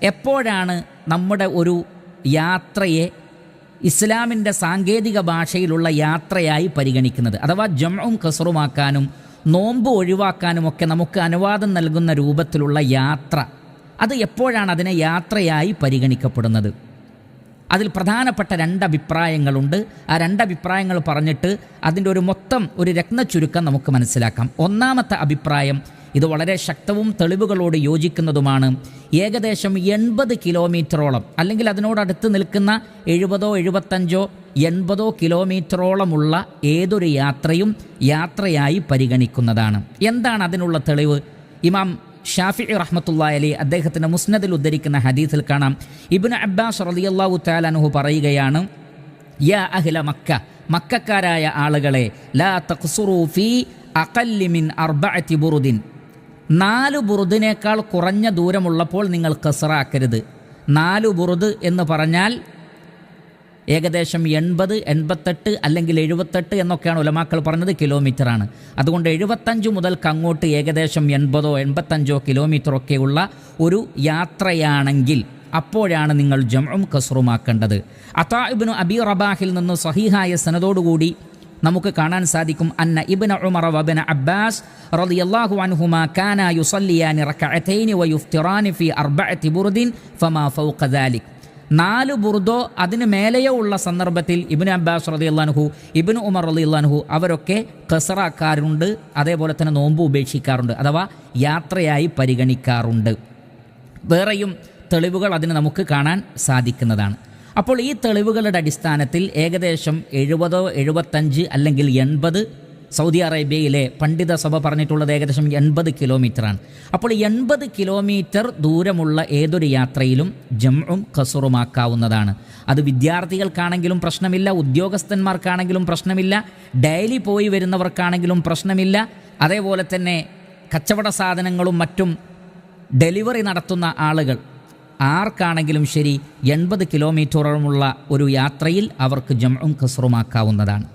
എപ്പോഴാണ് നമ്മുടെ ഒരു യാത്രയെ ഇസ്ലാമിൻ്റെ സാങ്കേതിക ഭാഷയിലുള്ള യാത്രയായി പരിഗണിക്കുന്നത്? അഥവാ ജംഉം ഖസ്റുമാക്കാനും നോമ്പ് ഒഴിവാക്കാനുമൊക്കെ നമുക്ക് അനുവാദം നൽകുന്ന രൂപത്തിലുള്ള യാത്ര, അത് എപ്പോഴാണ് അതിനെ യാത്രയായി പരിഗണിക്കപ്പെടുന്നത്? അതിൽ പ്രധാനപ്പെട്ട രണ്ടഭിപ്രായങ്ങളുണ്ട്. ആ രണ്ടഭിപ്രായങ്ങൾ പറഞ്ഞിട്ട് അതിൻ്റെ ഒരു മൊത്തം ഒരു രത്നച്ചുരുക്കം നമുക്ക് മനസ്സിലാക്കാം. ഒന്നാമത്തെ അഭിപ്രായം, ഇത് വളരെ ശക്തവും തെളിവുകളോട് യോജിക്കുന്നതുമാണ്. ഏകദേശം 80 കിലോമീറ്ററോളം അല്ലെങ്കിൽ അതിനോടടുത്ത് നിൽക്കുന്ന 70, 75, 80 കിലോമീറ്ററോളമുള്ള ഏതൊരു യാത്രയും യാത്രയായി പരിഗണിക്കുന്നതാണ്. എന്താണ് അതിനുള്ള തെളിവ്? ഇമാം ഷാഫിഈ റഹ്മത്തുള്ളാഹി അലൈഹി അദ്ദേഹത്തിൻ്റെ മുസ്നദിൽ ഉദ്ധരിക്കുന്ന ഹദീസിൽ കാണാം, ഇബ്നു അബ്ബാസ് റളിയല്ലാഹു തആല അൻഹു പറയുകയാണ്, യാ അഹ്ല മക്ക, മക്കക്കാരായ ആളുകളെ, ലാ തഖ്സുറൂ ഫീ അഖല്ലി മിൻ 4 ബുറുദിൻ, 4 ബുറുദിനേക്കാൾ കുറഞ്ഞ ദൂരമുള്ളപ്പോൾ നിങ്ങൾ ഖസ്റാക്കരുത്. 4 ബുറുദ് എന്ന് പറഞ്ഞാൽ ഏകദേശം 80, 88 അല്ലെങ്കിൽ 78 എന്നൊക്കെയാണ് ഉലമാക്കൾ പറഞ്ഞത്, കിലോമീറ്ററാണ്. അതുകൊണ്ട് 75 മുതൽക്ക് അങ്ങോട്ട് ഏകദേശം 80, 85 കിലോമീറ്ററൊക്കെയുള്ള ഒരു യാത്രയാണെങ്കിൽ അപ്പോഴാണ് നിങ്ങൾ ജംഉം ഖസ്റുമാക്കേണ്ടത്. അതാ ഇബ്നു അബി റബാഹിൽ നിന്ന് സഹീഹായ സനദോടുകൂടി നമുക്ക് കാണാൻ സാധിക്കും, അന്ന ഇബ്നു ഉമർ വബ്ന അബ്ബാസ് റളിയല്ലാഹു അൻഹുമാ കാനാ യുസല്ലിയാനി റകഅതൈനി വയുഫ്തിറാനി ഫീ 4 ബുർദിൻ ഫമാ ഫൗഖ ദാലിക്. 4 ബുർദോ അതിന് മേലെയോ ഉള്ള സന്ദർഭത്തിൽ ഇബ്നു അബ്ബാസ് റളിയല്ലാഹു അൻഹു, ഇബ്നു ഉമർ റളിയല്ലാഹു അൻഹു അവരൊക്കെ ഖസ്റാക്കാറുണ്ട്, അതേപോലെ തന്നെ നോമ്പ് ഉപേക്ഷിക്കാറുണ്ട്, അഥവാ യാത്രയായി പരിഗണിക്കാറുണ്ട്. വേറെയും തെളിവുകൾ അതിന് നമുക്ക് കാണാൻ സാധിക്കുന്നതാണ്. അപ്പോൾ ഈ തെളിവുകളുടെ അടിസ്ഥാനത്തിൽ ഏകദേശം 70, 75 അല്ലെങ്കിൽ 80, സൗദി അറേബ്യയിലെ പണ്ഡിത സഭ പറഞ്ഞിട്ടുള്ളത് ഏകദേശം 80 കിലോമീറ്ററാണ്. അപ്പോൾ 80 കിലോമീറ്റർ ദൂരമുള്ള ഏതൊരു യാത്രയിലും ജംഉം ഖസ്റുമാക്കാവുന്നതാണ്. അത് വിദ്യാർത്ഥികൾക്കാണെങ്കിലും പ്രശ്നമില്ല, ഉദ്യോഗസ്ഥന്മാർക്കാണെങ്കിലും പ്രശ്നമില്ല, ഡെയിലി പോയി വരുന്നവർക്കാണെങ്കിലും പ്രശ്നമില്ല, അതേപോലെ തന്നെ കച്ചവട സാധനങ്ങളും മറ്റും ഡെലിവറി നടത്തുന്ന ആളുകൾ ആർക്കാണെങ്കിലും ശരി 80 കിലോമീറ്ററോളമുള്ള ഒരു യാത്രയിൽ അവർക്ക് ജംഉം ഖസ്റുമാക്കാവുന്നതാണ്.